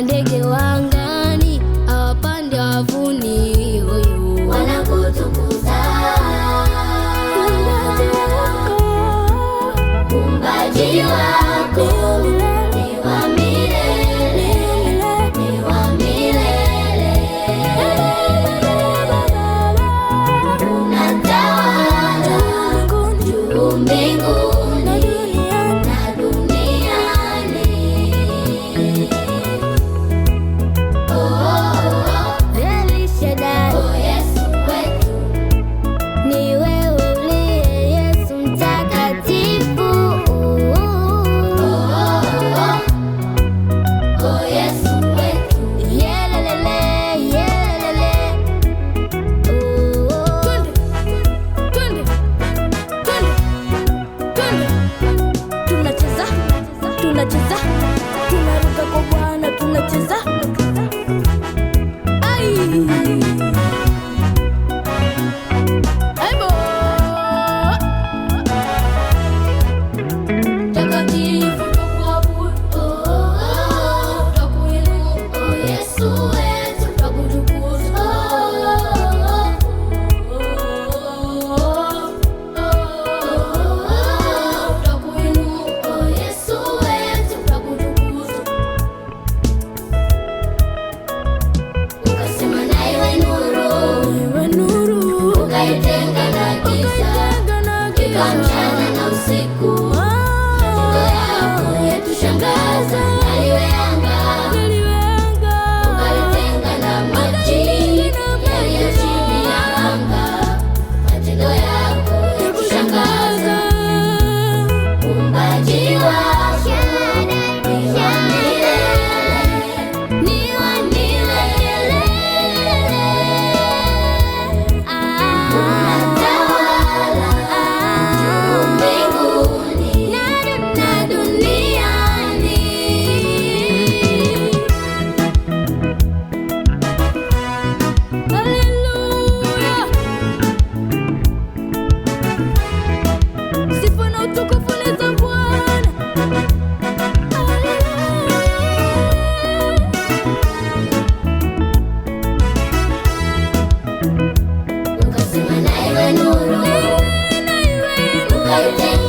Ndege wa angani hawapandi hawavuni, wanakutukuza. Uumbaji wako ni wa milele, ni wa milele. Unatawala juu mbinguni na duniani. Tunacheza, tunaruka kwa Bwana, tunacheza. Takatifu tukuabudu, tukuinua Yesu wetu, tukutukuza. Ukaitenga na giza, mchana na usiku. Matendo yako yatushangaza. Naliwe anga, ukalitenga na maji yaliyo chini ya anga. Matendo yako yatushangaza. Uumbaji wako ni wa milele, ni wa milele. Ukasema na iwe nuru, ukaitenga